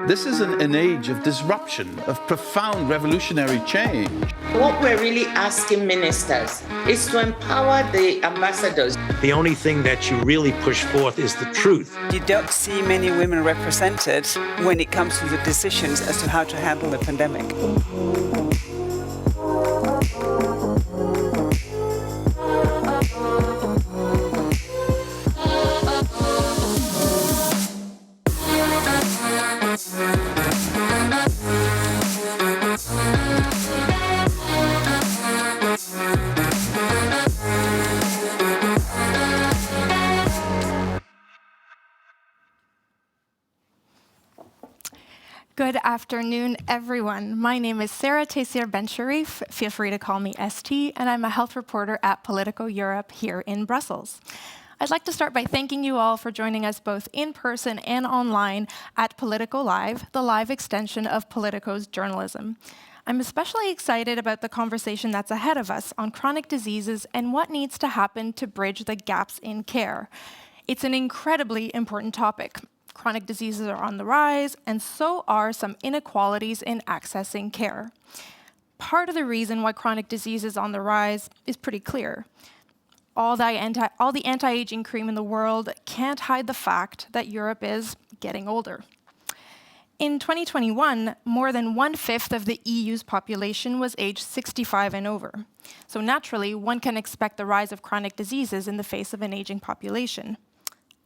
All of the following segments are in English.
This is an age of disruption, of profound revolutionary change. What we're really asking ministers is to empower the ambassadors. The only thing that you really push forth is the truth. You don't see many women represented when it comes to the decisions as to how to handle the pandemic. Good afternoon, everyone. My name is Sarah Tayseer Ben-Sharif. Feel free to call me ST, and I'm a health reporter at Politico Europe here in Brussels. I'd like to start by thanking you all for joining us both in person and online at Politico Live, the live extension of Politico's journalism. I'm especially excited about the conversation that's ahead of us on chronic diseases and what needs to happen to bridge the gaps in care. It's an incredibly important topic. Chronic diseases are on the rise, and so are some inequalities in accessing care. Part of the reason why chronic disease is on the rise is pretty clear. All the anti-aging cream in the world can't hide the fact that Europe is getting older. In 2021, more than 1/5 of the EU's population was aged 65 and over. So naturally, one can expect the rise of chronic diseases in the face of an aging population.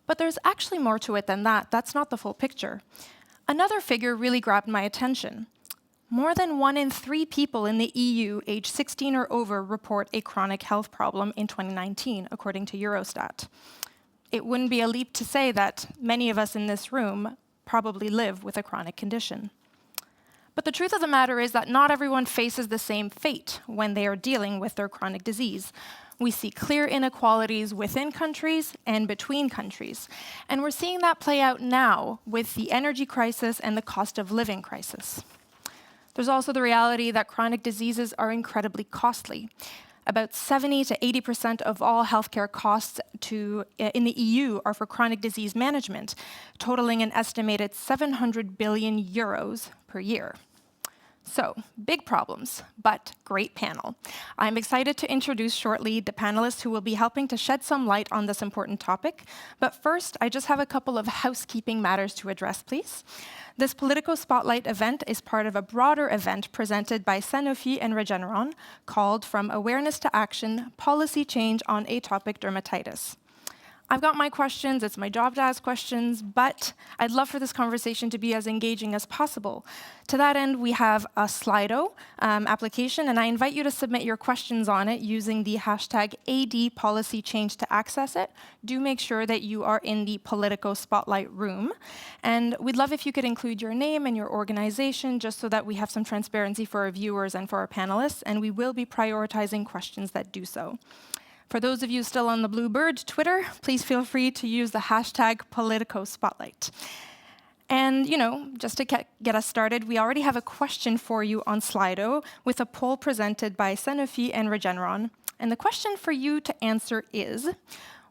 But there's actually more to it than that. That's not the full picture. Another figure really grabbed my attention. More than 1 in 3 people in the EU aged 16 or over report a chronic health problem in 2019, according to Eurostat. It wouldn't be a leap to say that many of us in this room probably live with a chronic condition. But the truth of the matter is that not everyone faces the same fate when they are dealing with their chronic disease. We see clear inequalities within countries and between countries. And we're seeing that play out now with the energy crisis and the cost of living crisis. There's also the reality that chronic diseases are incredibly costly. About 70 to 80% of all healthcare costs in the EU are for chronic disease management, totaling an estimated 700 billion euros per year. So, big problems, but great panel. I'm excited to introduce shortly the panelists who will be helping to shed some light on this important topic. But first, I just have a couple of housekeeping matters to address, please. This Politico Spotlight event is part of a broader event presented by Sanofi and Regeneron called From Awareness to Action, Policy Change on Atopic Dermatitis. I've got my questions, it's my job to ask questions, but I'd love for this conversation to be as engaging as possible. To that end, we have a Slido application, and I invite you to submit your questions on it using the hashtag #ADPolicyChange to access it. Do make sure that you are in the Politico Spotlight room. And we'd love if you could include your name and your organization, just so that we have some transparency for our viewers and for our panelists, and we will be prioritizing questions that do so. For those of you still on the Bluebird Twitter, please feel free to use the hashtag #PoliticoSpotlight. And, just to get us started, we already have a question for you on Slido with a poll presented by Sanofi and Regeneron. And the question for you to answer is,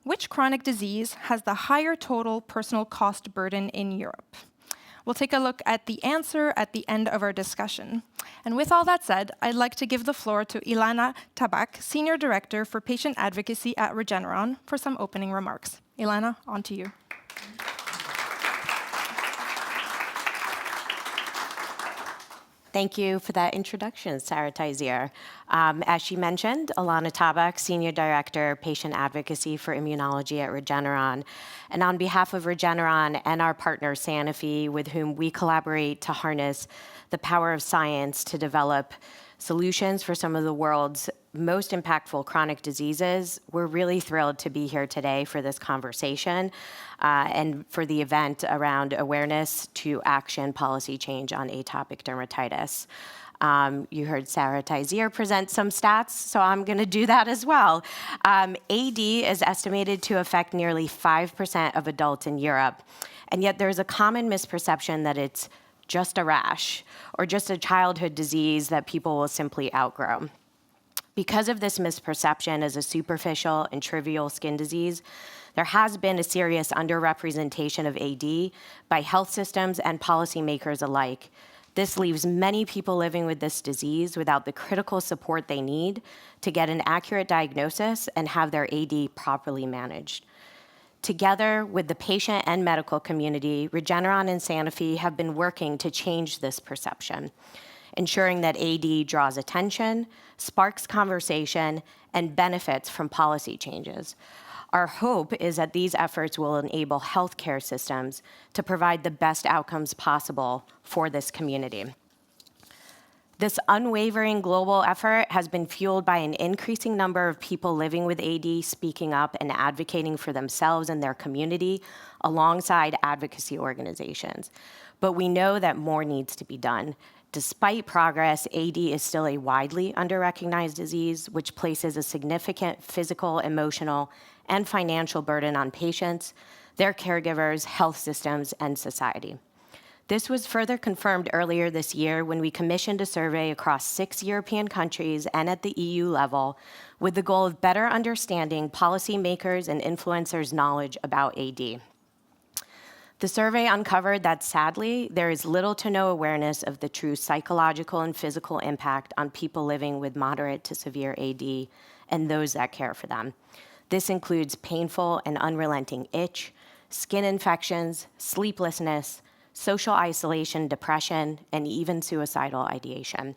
which chronic disease has the higher total personal cost burden in Europe? We'll take a look at the answer at the end of our discussion. And with all that said, I'd like to give the floor to Ilana Tabak, Senior Director for Patient Advocacy at Regeneron, for some opening remarks. Ilana, on to you. Thank you for that introduction, Sarah Tayseer. As she mentioned, Ilana Tabak, Senior Director, Patient Advocacy for Immunology at Regeneron. And on behalf of Regeneron and our partner Sanofi, with whom we collaborate to harness the power of science to develop solutions for some of the world's most impactful chronic diseases, we're really thrilled to be here today for this conversation and for the event around awareness to action policy change on atopic dermatitis. You heard Sarah Tayseer present some stats, so I'm going to do that as well. AD is estimated to affect nearly 5% of adults in Europe, and yet there's a common misperception that it's just a rash or just a childhood disease that people will simply outgrow. Because of this misperception as a superficial and trivial skin disease, there has been a serious underrepresentation of AD by health systems and policymakers alike. This leaves many people living with this disease without the critical support they need to get an accurate diagnosis and have their AD properly managed. Together with the patient and medical community, Regeneron and Sanofi have been working to change this perception, ensuring that AD draws attention, sparks conversation, and benefits from policy changes. Our hope is that these efforts will enable healthcare systems to provide the best outcomes possible for this community. This unwavering global effort has been fueled by an increasing number of people living with AD speaking up and advocating for themselves and their community alongside advocacy organizations. But we know that more needs to be done. Despite progress, AD is still a widely underrecognized disease, which places a significant physical, emotional, and financial burden on patients, their caregivers, health systems, and society. This was further confirmed earlier this year when we commissioned a survey across 6 European countries and at the EU level with the goal of better understanding policymakers' and influencers' knowledge about AD. The survey uncovered that, sadly, there is little to no awareness of the true psychological and physical impact on people living with moderate to severe AD and those that care for them. This includes painful and unrelenting itch, skin infections, sleeplessness, social isolation, depression, and even suicidal ideation.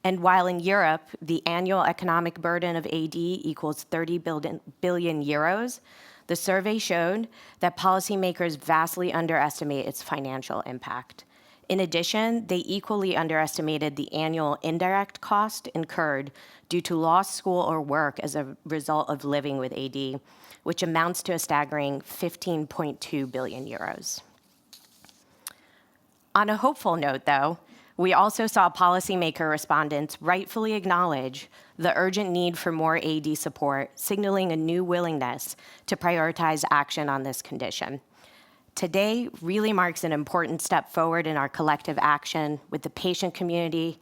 And while in Europe, the annual economic burden of AD equals 30 billion euros, the survey showed that policymakers vastly underestimate its financial impact. In addition, they equally underestimated the annual indirect cost incurred due to lost school or work as a result of living with AD, which amounts to a staggering 15.2 billion euros. On a hopeful note, though, we also saw policymaker respondents rightfully acknowledge the urgent need for more AD support, signaling a new willingness to prioritize action on this condition. Today really marks an important step forward in our collective action with the patient community,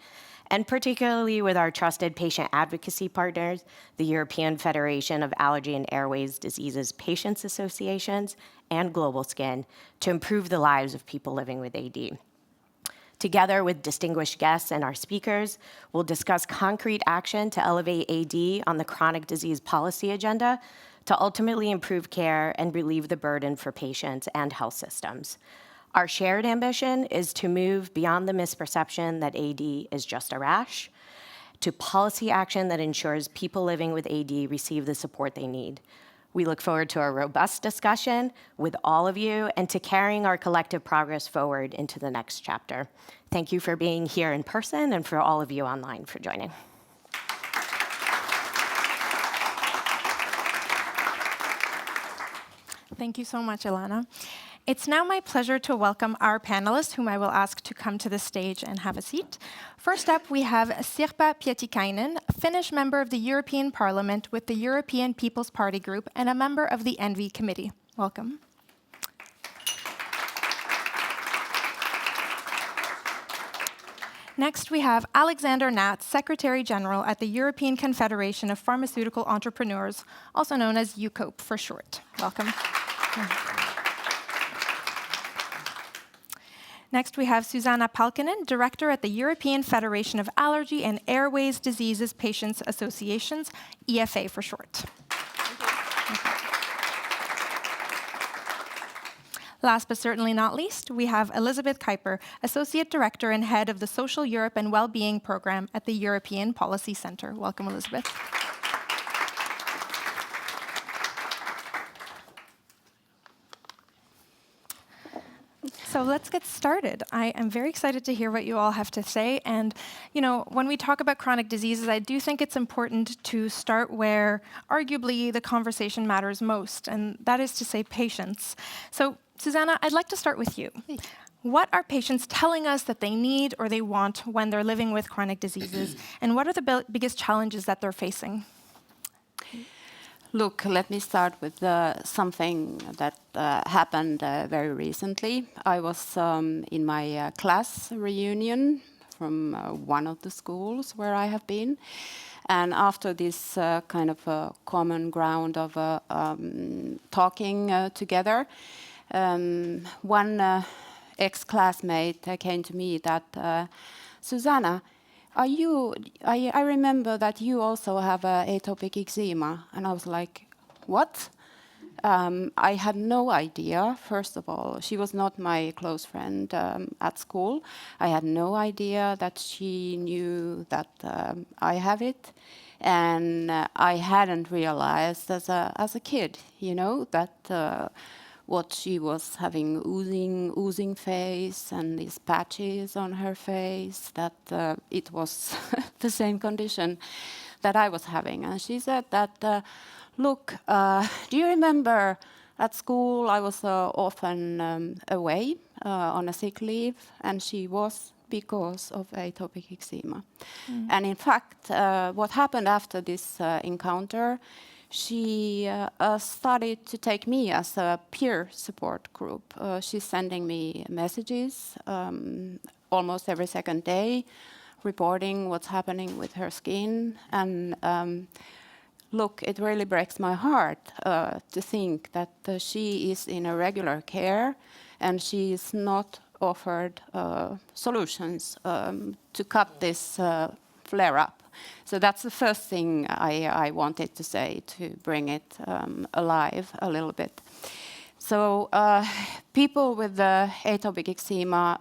and particularly with our trusted patient advocacy partners, the European Federation of Allergy and Airways Diseases Patients Associations, and Global Skin, to improve the lives of people living with AD. Together with distinguished guests and our speakers, we'll discuss concrete action to elevate AD on the chronic disease policy agenda to ultimately improve care and relieve the burden for patients and health systems. Our shared ambition is to move beyond the misperception that AD is just a rash to policy action that ensures people living with AD receive the support they need. We look forward to a robust discussion with all of you and to carrying our collective progress forward into the next chapter. Thank you for being here in person and for all of you online for joining. Thank you so much, Ilana. It's now my pleasure to welcome our panelists, whom I will ask to come to the stage and have a seat. First up, we have Sirpa Pietikäinen, a Finnish member of the European Parliament with the European People's Party Group and a member of the ENVI Committee. Welcome. Next, we have Alexander Nat, Secretary General at the European Confederation of Pharmaceutical Entrepreneurs, also known as EUCOPE for short. Welcome. Next, we have Susanna Palkinen, Director at the European Federation of Allergy and Airways Diseases Patients Associations, EFA for short. Last but certainly not least, we have Elizabeth Kuiper, Associate Director and Head of the Social Europe and Wellbeing Program at the European Policy Center. Welcome, Elizabeth. So let's get started. I am very excited to hear what you all have to say. And, you know, when we talk about chronic diseases, I do think it's important to start where arguably the conversation matters most, and that is to say patients. So, Susanna, I'd like to start with you. What are patients telling us that they need or they want when they're living with chronic diseases? And what are the biggest challenges that they're facing? Look, let me start with something that happened very recently. I was in my class reunion from one of the schools where I have been. And after this kind of common ground of talking together, one ex-classmate came to me that, Susanna, I remember that you also have atopic eczema. And I was like, what? I had no idea, first of all. She was not my close friend at school. I had no idea that she knew that I have it. And I hadn't realized as a kid, you know, that what she was having oozing face and these patches on her face, that it was the same condition that I was having. And she said that, look, do you remember at school I was often away on a sick leave, and she was because of atopic eczema. And in fact, what happened after this encounter, she started to take me as a peer support group. She's sending me messages almost every second day, reporting what's happening with her skin. And look, it really breaks my heart to think that she is in a regular care and she is not offered solutions to cut this flare-up. So that's the first thing I wanted to say, to bring it alive a little bit. So people with atopic eczema,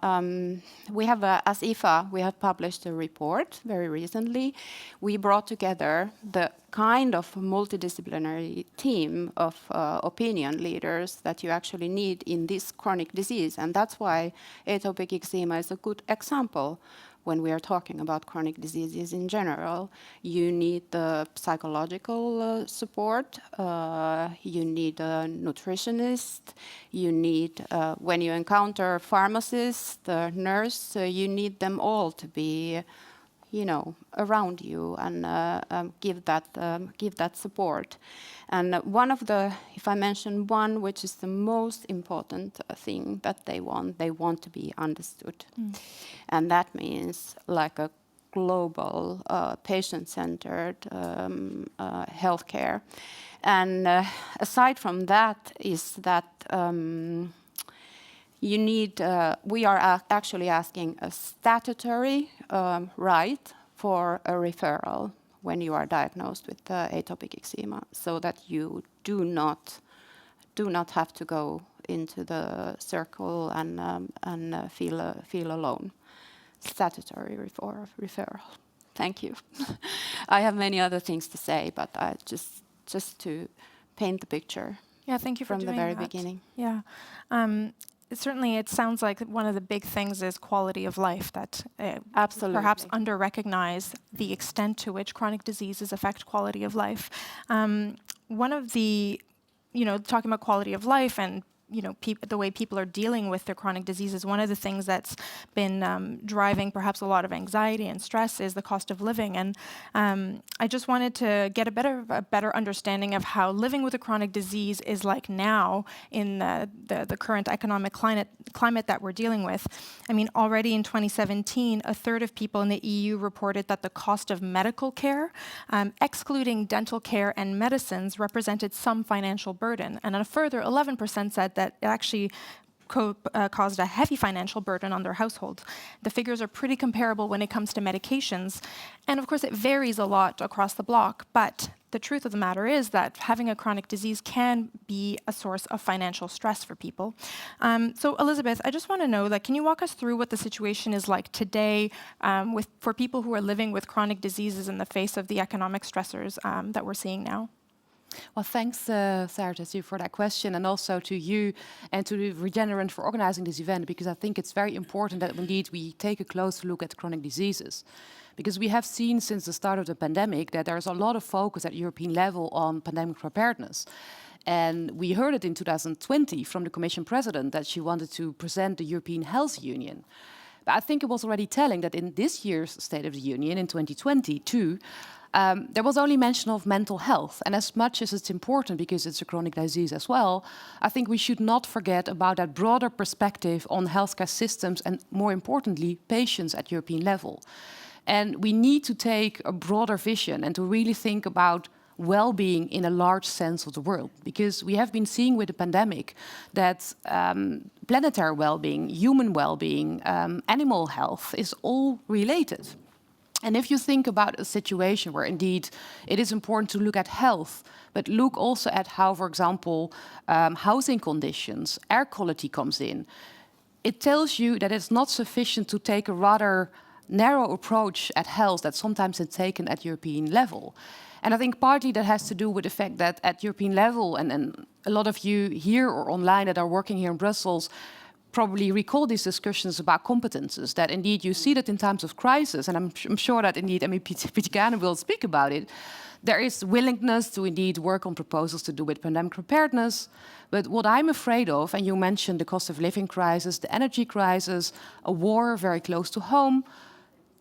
we have, as IFA, we have published a report very recently. We brought together the kind of multidisciplinary team of opinion leaders that you actually need in this chronic disease. And that's why atopic eczema is a good example. When we are talking about chronic diseases in general, you need the psychological support, you need a nutritionist, you need, when you encounter pharmacist, the nurse, you need them all to be, you know, around you and give that support. And one of the, if I mention one, which is the most important thing that they want to be understood. And that means like a global patient-centered healthcare. And aside from that is that you need, we are actually asking a statutory right for a referral when you are diagnosed with atopic eczema, so that you do not have to go into the circle and feel alone. Statutory referral. Thank you. I have many other things to say, but I just to paint the picture. Yeah, thank you for from the very beginning. Yeah. Certainly, it sounds like one of the big things is quality of life, that Absolutely. perhaps under-recognize the extent to which chronic diseases affect quality of life. One of the, talking about quality of life and the way people are dealing with their chronic diseases, one of the things that's been driving perhaps a lot of anxiety and stress is the cost of living. And I just wanted to get a better understanding of how living with a chronic disease is like now in the current economic climate that we're dealing with. I mean, already in 2017, a third of people in the EU reported that the cost of medical care, excluding dental care and medicines, represented some financial burden. And a further 11% said that it actually caused a heavy financial burden on their household. The figures are pretty comparable when it comes to medications. And of course, it varies a lot across the block. But the truth of the matter is that having a chronic disease can be a source of financial stress for people. So Elizabeth, I just want to know, can you walk us through what the situation is like today for people who are living with chronic diseases in the face of the economic stressors that we're seeing now? Well, thanks, Sarah, for that question, and also to you and to Regenerant for organizing this event, because I think it's very important that indeed we take a close look at chronic diseases. Because we have seen since the start of the pandemic that there's a lot of focus at European level on pandemic preparedness. And we heard it in 2020 from the Commission President that she wanted to present the European Health Union. But I think it was already telling that in this year's State of the Union, in 2022, there was only mention of mental health. And as much as it's important because it's a chronic disease as well, I think we should not forget about that broader perspective on healthcare systems and, more importantly, patients at European level. And we need to take a broader vision and to really think about well-being in a large sense of the word, because we have been seeing with the pandemic that planetary well-being, human well-being, animal health is all related. And if you think about a situation where indeed it is important to look at health, but look also at how, for example, housing conditions, air quality comes in, it tells you that it's not sufficient to take a rather narrow approach at health that sometimes is taken at European level. And I think partly that has to do with the fact that at European level, and a lot of you here or online that are working here in Brussels probably recall these discussions about competences, that indeed you see that in times of crisis, and I'm sure that indeed MEP Pitikana will speak about it, there is willingness to indeed work on proposals to do with pandemic preparedness. But what I'm afraid of, and you mentioned the cost of living crisis, the energy crisis, a war very close to home,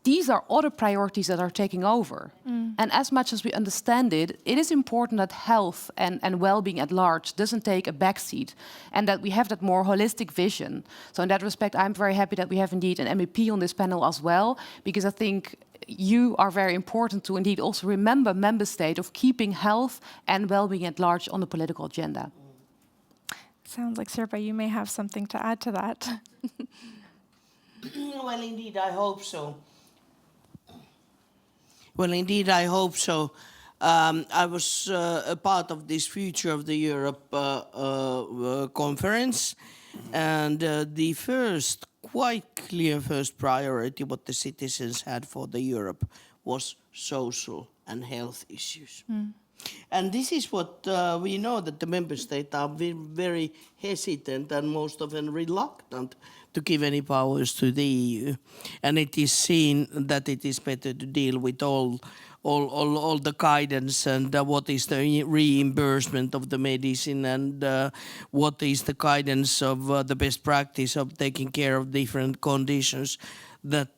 these are other priorities that are taking over. And as much as we understand it, it is important that health and well-being at large doesn't take a backseat, and that we have that more holistic vision. So in that respect, I'm very happy that we have indeed an MEP on this panel as well, because I think you are very important to indeed also remember member state of keeping health and well-being at large on the political agenda. Sounds like Sirpa, you may have something to add to that. Well, indeed, I hope so. Well, indeed, I hope so. I was a part of this Future of the Europe conference, and the first, quite clear first priority what the citizens had for the Europe was social and health issues. And this is what we know, that the member states are very hesitant and most often reluctant to give any powers to the EU. And it is seen that it is better to deal with all the guidance and what is the reimbursement of the medicine and what is the guidance of the best practice of taking care of different conditions, that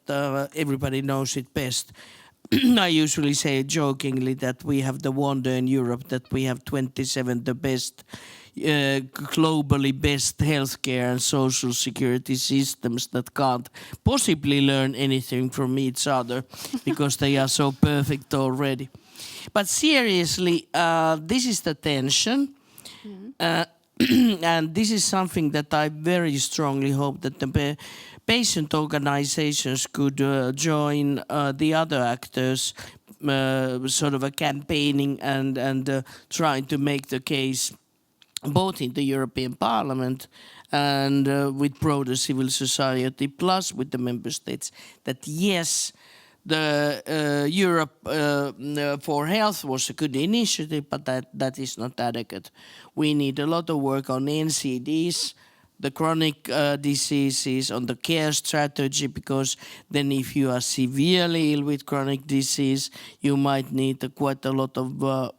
everybody knows it best. I usually say jokingly that we have the wonder in Europe that we have 27 the best, globally best healthcare and social security systems that can't possibly learn anything from each other because they are so perfect already. But seriously, this is the tension. And this is something that I very strongly hope that the patient organizations could join the other actors, sort of a campaigning and trying to make the case both in the European Parliament and with broader civil society, plus with the member states, that yes, the Europe for Health was a good initiative, but that is not adequate. We need a lot of work on NCDs, the chronic diseases, on the care strategy, because then if you are severely ill with chronic disease, you might need quite a lot of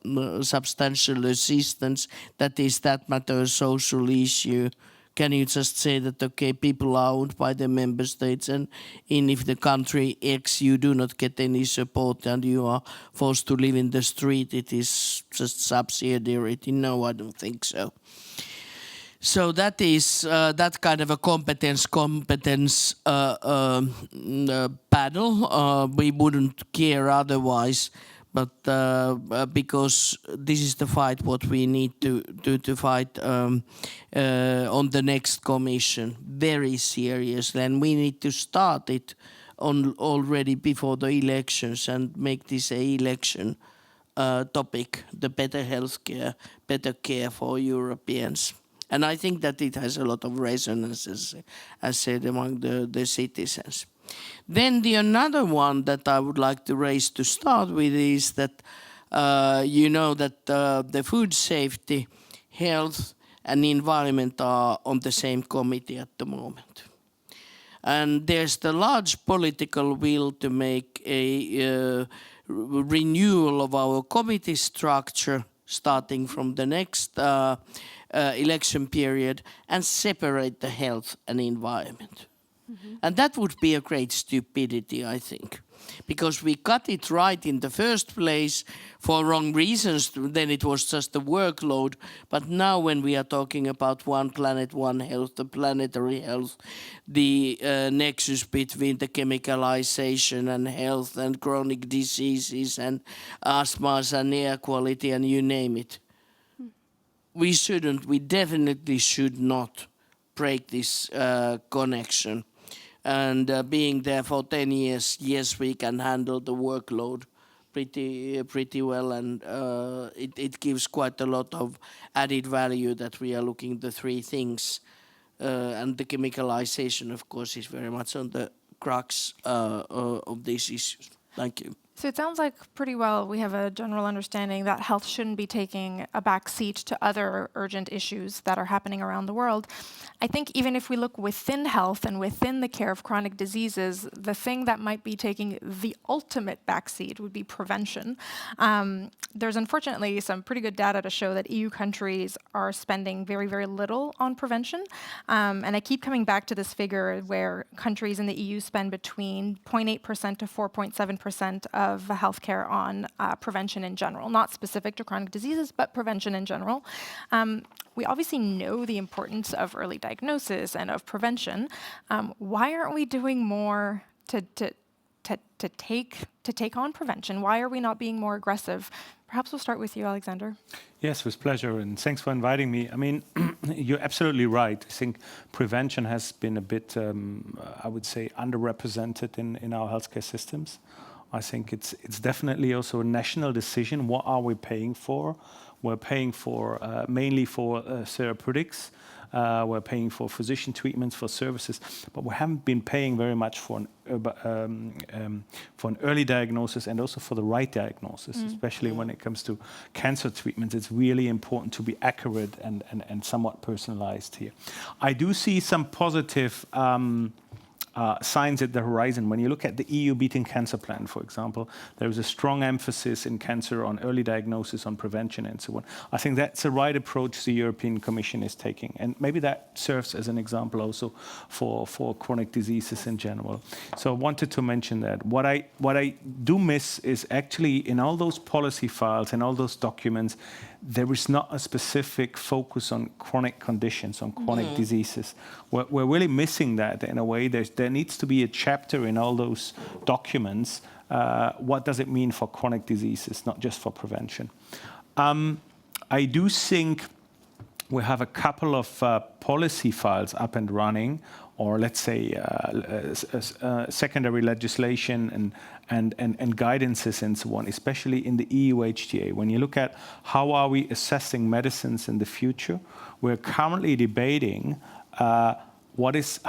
substantial assistance. That matter social issue. Can you just say that, okay, people are owned by the member states, and if the country X you do not get any support and you are forced to live in the street, it is just subsidiarity? No, I don't think so. So that is that kind of a competence battle. We wouldn't care otherwise, but because this is the fight what we need to fight on the next commission very seriously, and we need to start it already before the elections and make this a election topic: the better healthcare, better care for Europeans. And I think that it has a lot of resonance, as said, among the citizens. Then another one that I would like to raise to start with is that you know that the food safety, health and environment are on the same committee at the moment. And there's the large political will to make a renewal of our committee structure starting from the next election period and separate the health and environment. And that would be a great stupidity, I think. Because we got it right in the first place for wrong reasons, then it was just the workload. But now when we are talking about one planet, one health, the planetary health, the nexus between the chemicalization and health and chronic diseases and asthmas and air quality and you name it. We definitely should not break this connection. And being there for 10 years, yes, we can handle the workload pretty well, and it gives quite a lot of added value that we are looking at the three things. And the chemicalization, of course, is very much on the crux of these issues. Thank you. So it sounds like pretty well we have a general understanding that health shouldn't be taking a back seat to other urgent issues that are happening around the world. I think even if we look within health and within the care of chronic diseases, the thing that might be taking the ultimate backseat would be prevention. There's unfortunately some pretty good data to show that EU countries are spending very, very little on prevention. And I keep coming back to this figure where countries in the EU spend between 0.8% to 4.7% of healthcare on prevention in general, not specific to chronic diseases, but prevention in general. We obviously know the importance of early diagnosis and of prevention. Why aren't we doing more to take on prevention? Why are we not being more aggressive? Perhaps we'll start with you, Alexander. Yes, with pleasure, and thanks for inviting me. I mean, you're absolutely right. I think prevention has been a bit, I would say, underrepresented in our healthcare systems. I think it's definitely also a national decision. What are we paying for? We're paying for mainly for therapeutics. We're paying for physician treatments, for services, but we haven't been paying very much for an early diagnosis and also for the right diagnosis, especially when it comes to cancer treatments. It's really important to be accurate and somewhat personalized here. I do see some positive signs at the horizon. When you look at the EU Beating Cancer Plan, for example, there is a strong emphasis in cancer on early diagnosis, on prevention, and so on. I think that's the right approach the European Commission is taking, and maybe that serves as an example also for chronic diseases in general. So I wanted to mention that. What I do miss is actually in all those policy files and all those documents, there is not a specific focus on chronic conditions, on chronic diseases. We're really missing that in a way. There needs to be a chapter in all those documents. What does it mean for chronic diseases, not just for prevention? I do think we have a couple of policy files up and running, or let's say secondary legislation and guidances and so on, especially in the EU HTA. When you look at how are we assessing medicines in the future, we're currently debating what's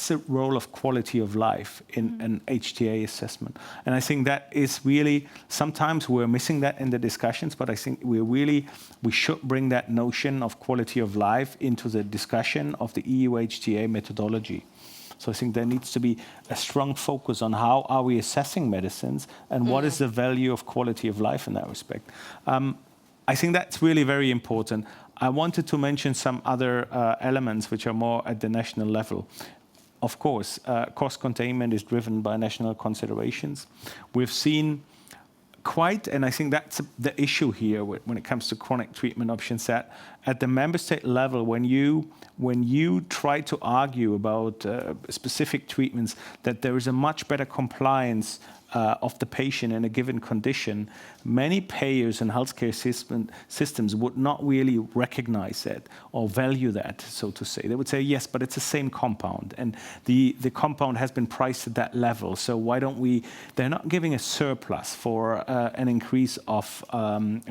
the role of quality of life in an HTA assessment. And I think that is really, sometimes we're missing that in the discussions, but I think we should bring that notion of quality of life into the discussion of the EU HTA methodology. So I think there needs to be a strong focus on how are we assessing medicines and what is the value of quality of life in that respect. I think that's really very important. I wanted to mention some other elements which are more at the national level. Of course, cost containment is driven by national considerations. We've seen quite, and I think that's the issue here when it comes to chronic treatment options, that at the member state level, when you try to argue about specific treatments, that there is a much better compliance of the patient in a given condition, many payers and healthcare systems would not really recognize that or value that, so to say. They would say, yes, but it's the same compound, and the compound has been priced at that level, so why don't we... They're not giving a surplus for an increase of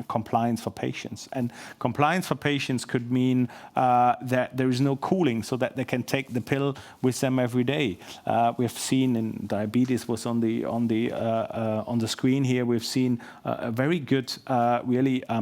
compliance for patients. And compliance for patients could mean that there is no cooling so that they can take the pill with them every day. We have seen, in diabetes was on the screen here, we've seen a very good, really a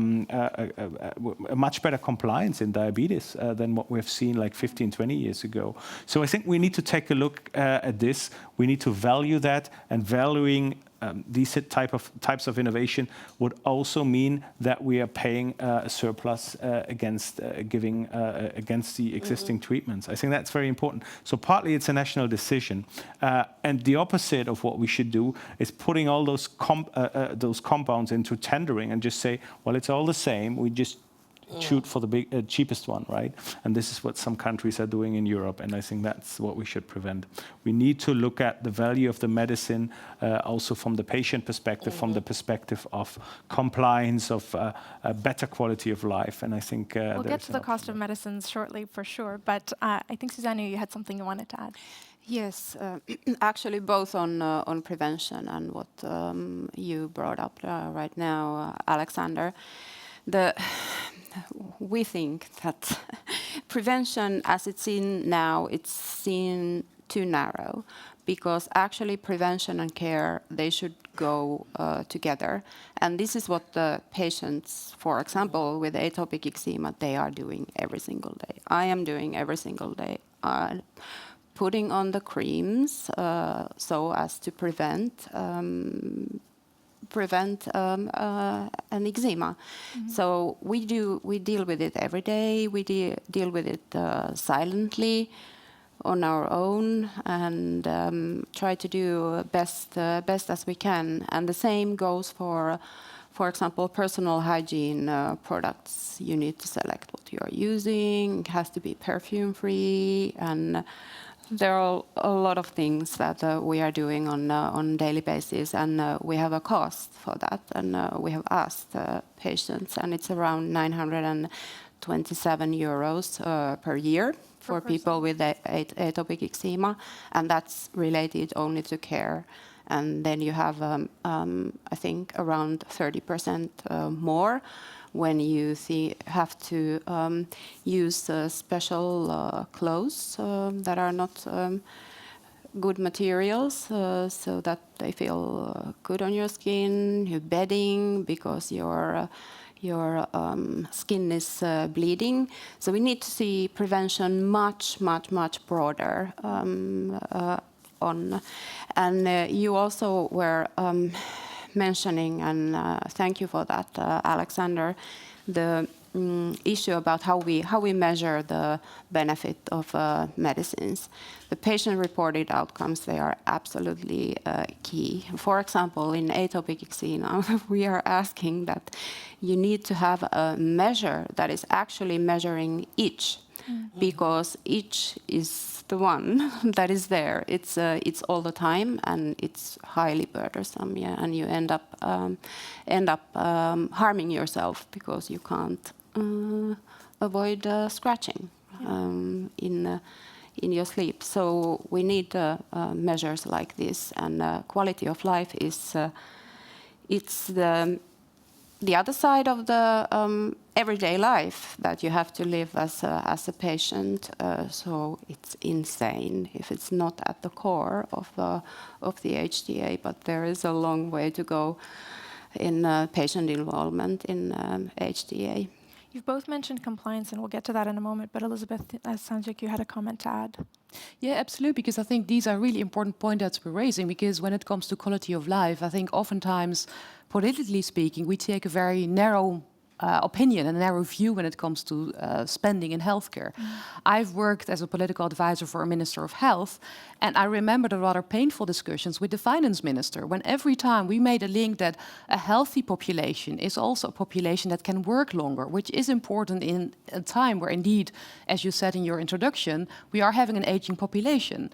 much better compliance in diabetes than what we've seen like 15, 20 years ago. So I think we need to take a look at this. We need to value that, and valuing these types of innovation would also mean that we are paying a surplus against against the existing treatments. I think that's very important. So partly it's a national decision, and the opposite of what we should do is putting all those compounds into tendering and just say, well, it's all the same. We just shoot for the cheapest one, right? And this is what some countries are doing in Europe, and I think that's what we should prevent. We need to look at the value of the medicine also from the patient perspective, from the perspective of compliance, of a better quality of life, and I think we'll get to the cost of medicines shortly for sure, but I think, Susanna, you had something you wanted to add. Yes, actually both on prevention and what you brought up right now, Alexander. We think that prevention, as it's seen now, it's seen too narrow, because actually prevention and care, they should go together. And this is what the patients, for example, with atopic eczema, they are doing every single day. I am doing every single day. Putting on the creams so as to prevent an eczema. So we deal with it every day. We deal with it silently on our own, and try to do best as we can. And the same goes for example, personal hygiene products. You need to select what you are using. It has to be perfume-free, and there are a lot of things that we are doing on a daily basis, and we have a cost for that. And we have asked patients, and it's around 927 euros per year for people with atopic eczema, and that's related only to care. And then you have, I think, around 30% more when you have to use special clothes that are not good materials, so that they feel good on your skin, your bedding, because your skin is bleeding. So we need to see prevention much broader on. And you also were mentioning, and thank you for that, Alexander, the issue about how we measure the benefit of medicines. The patient-reported outcomes, they are absolutely key. For example, in atopic eczema, we are asking that you need to have a measure that is actually measuring itch, because itch is the one that is there. It's all the time, and it's highly burdensome. Yeah, and you end up harming yourself because you can't avoid scratching in your sleep. So we need measures like this, and quality of life is it's the other side of the everyday life that you have to live as a patient. So it's insane if it's not at the core of the HTA, but there is a long way to go in patient involvement in HTA. You've both mentioned compliance, and we'll get to that in a moment, but Elizabeth, Sanjik, you had a comment to add. Yeah, absolutely, because I think these are really important points that we're raising, because when it comes to quality of life, I think oftentimes, politically speaking, we take a very narrow opinion and a narrow view when it comes to spending in healthcare. I've worked as a political advisor for a Minister of Health, and I remember the rather painful discussions with the finance minister, when every time we made a link that a healthy population is also a population that can work longer, which is important in a time where indeed, as you said in your introduction, we are having an aging population.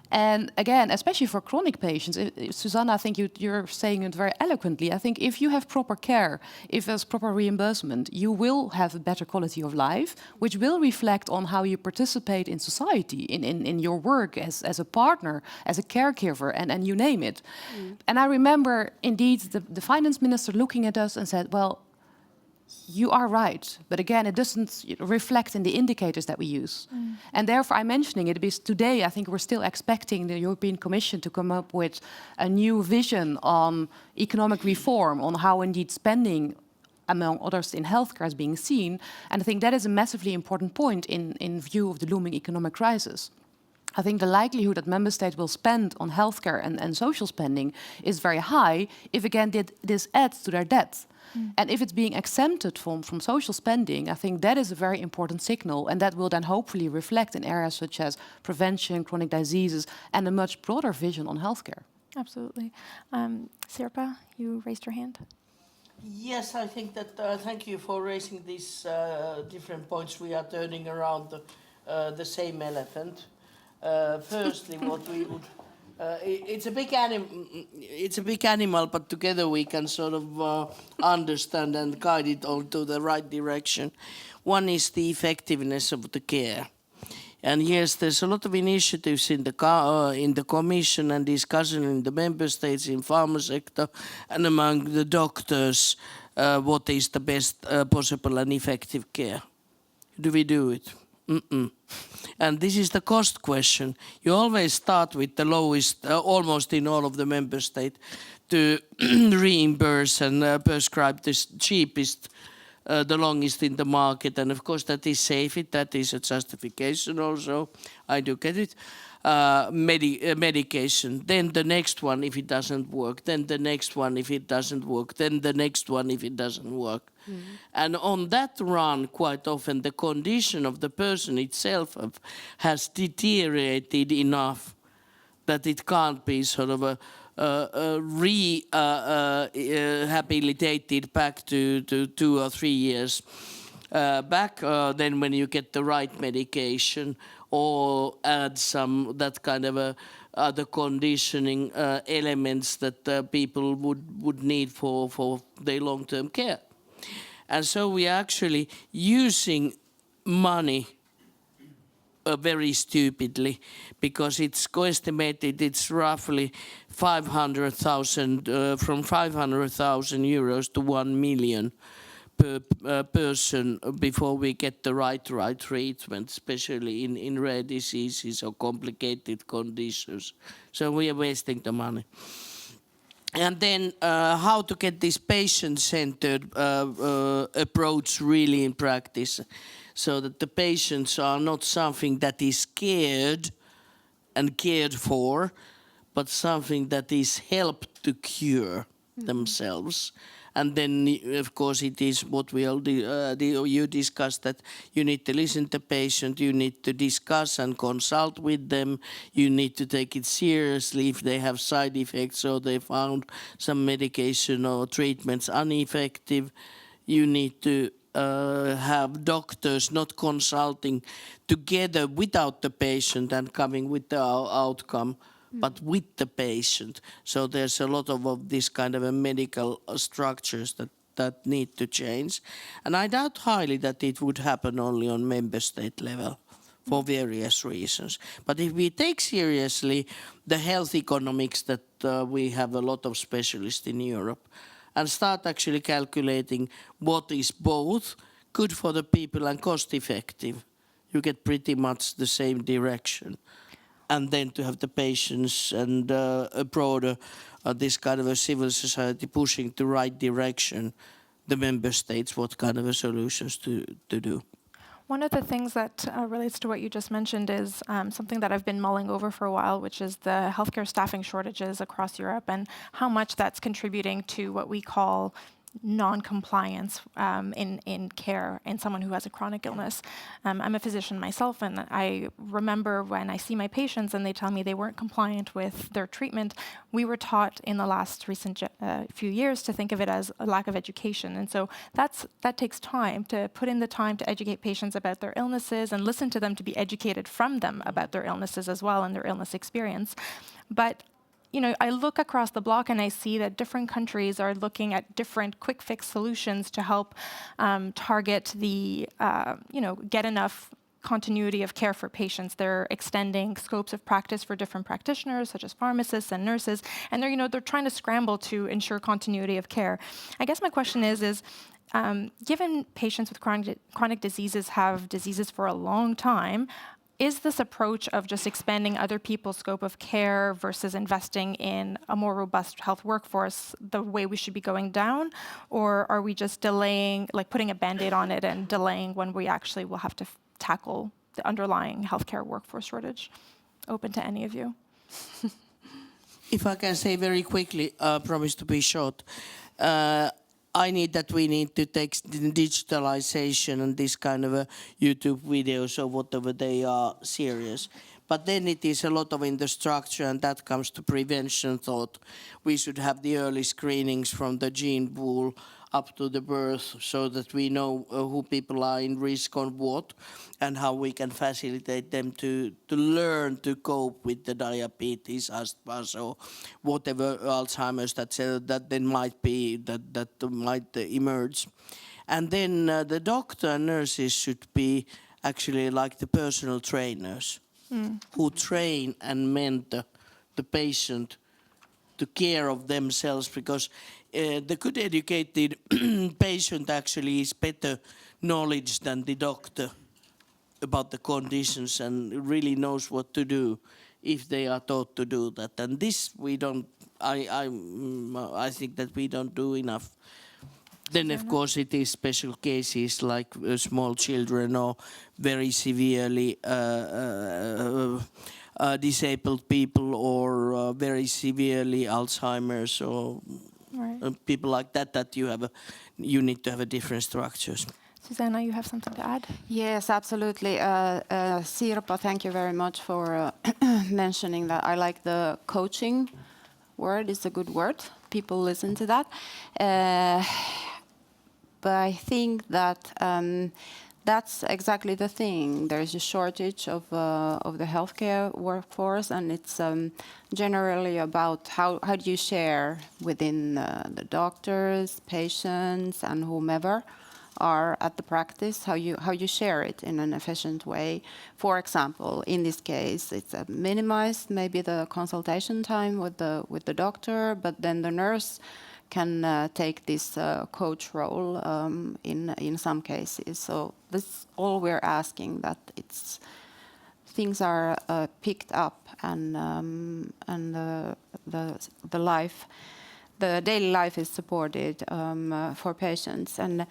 And again, especially for chronic patients, Susanna, I think you're saying it very eloquently. I think if you have proper care, if there's proper reimbursement, you will have a better quality of life, which will reflect on how you participate in society, in your work as a partner, as a caregiver, and you name it. And I remember, indeed, the finance minister looking at us and said, well, you are right, but again, it doesn't reflect in the indicators that we use. And therefore, I'm mentioning it because today, I think we're still expecting the European Commission to come up with a new vision on economic reform, on how indeed spending, among others, in healthcare is being seen. And I think that is a massively important point in view of the looming economic crisis. I think the likelihood that member states will spend on healthcare and social spending is very high if, again, this adds to their debt. And if it's being exempted from social spending, I think that is a very important signal, and that will then hopefully reflect in areas such as prevention, chronic diseases, and a much broader vision on healthcare. Absolutely. Sirpa, you raised your hand. Yes, I think that, thank you for raising these different points. We are turning around the same elephant. Firstly, what we would, it's a big animal, but together we can sort of understand and guide it all to the right direction. One is the effectiveness of the care. And yes, there's a lot of initiatives in the Commission and discussion in the member states, in pharma sector, and among the doctors, what is the best possible and effective care. Do we do it? And this is the cost question. You always start with the lowest, almost in all of the member states, to reimburse and prescribe the cheapest, the longest in the market. And of course that is safe, that is a justification also, I do get it. Medication, then the next one if it doesn't work, then the next one if it doesn't work, then the next one if it doesn't work. And on that run, quite often the condition of the person itself has deteriorated enough that it can't be sort of rehabilitated back to 2 or 3 years back, then when you get the right medication or add some that kind of other conditioning elements that people would need for their long-term care. And so we are actually using money very stupidly, because it's estimated it's roughly 500,000 from 500,000 euros to 1 million per person before we get the right treatment, especially in rare diseases or complicated conditions. So we are wasting the money. And then how to get this patient-centered approach really in practice, so that the patients are not something that is cared and cared for, but something that is helped to cure themselves. And then, of course, it is what we all you discussed, that you need to listen to the patient, you need to discuss and consult with them, you need to take it seriously if they have side effects or they found some medication or treatments ineffective. You need to have doctors not consulting together without the patient and coming with the outcome, but with the patient. So there's a lot of this kind of a medical structures that need to change. And I doubt highly that it would happen only on member state level for various reasons. But if we take seriously the health economics that we have a lot of specialists in Europe, and start actually calculating what is both good for the people and cost effective, you get pretty much the same direction. And then to have the patients and a broader, this kind of a civil society pushing the right direction, the member states, what kind of a solutions to do. One of the things that relates to what you just mentioned is something that I've been mulling over for a while, which is the healthcare staffing shortages across Europe and how much that's contributing to what we call non-compliance in care in someone who has a chronic illness. I'm a physician myself, and I remember when I see my patients and they tell me they weren't compliant with their treatment, we were taught in the last recent few years to think of it as a lack of education. And so that takes time, to put in the time to educate patients about their illnesses and listen to them, to be educated from them about their illnesses as well and their illness experience. But you know, I look across the block and I see that different countries are looking at different quick fix solutions to help target the, get enough continuity of care for patients. They're extending scopes of practice for different practitioners, such as pharmacists and nurses, and they're trying to scramble to ensure continuity of care. I guess my question is given patients with chronic diseases have diseases for a long time, is this approach of just expanding other people's scope of care versus investing in a more robust health workforce the way we should be going down? Or are we just delaying, like putting a Band-Aid on it and delaying when we actually will have to tackle the underlying healthcare workforce shortage? open to any of you. If I can say very quickly, promise to be short. We need to take digitalization and this kind of YouTube videos or whatever they are serious. But then it is a lot of in the structure, and that comes to prevention thought. We should have the early screenings from the gene pool up to the birth so that we know who people are in risk on what and how we can facilitate them to learn to cope with the diabetes, asthma, or whatever Alzheimer's that then might be, that might emerge. And then the doctor and nurses should be actually like the personal trainers who train and mentor the patient to care of themselves, because the good educated patient actually is better knowledge than the doctor about the conditions and really knows what to do if they are taught to do that. And this we don't, I think that we don't do enough. Then of course it is special cases like small children or very severely disabled people or very severely Alzheimer's or people like that you need to have a different structures. Susanna, you have something to add? Yes, absolutely. Sirpa, thank you very much for mentioning that. I like the coaching word. It's a good word. People listen to that. But I think that that's exactly the thing. There's a shortage of the healthcare workforce, and it's generally about how do you share within the doctors, patients, and whomever are at the practice, how you share it in an efficient way. For example, in this case, it's minimized maybe the consultation time with the doctor, but then the nurse can take this coach role in some cases. So this is all we're asking, that things are picked up and the daily life is supported for patients. And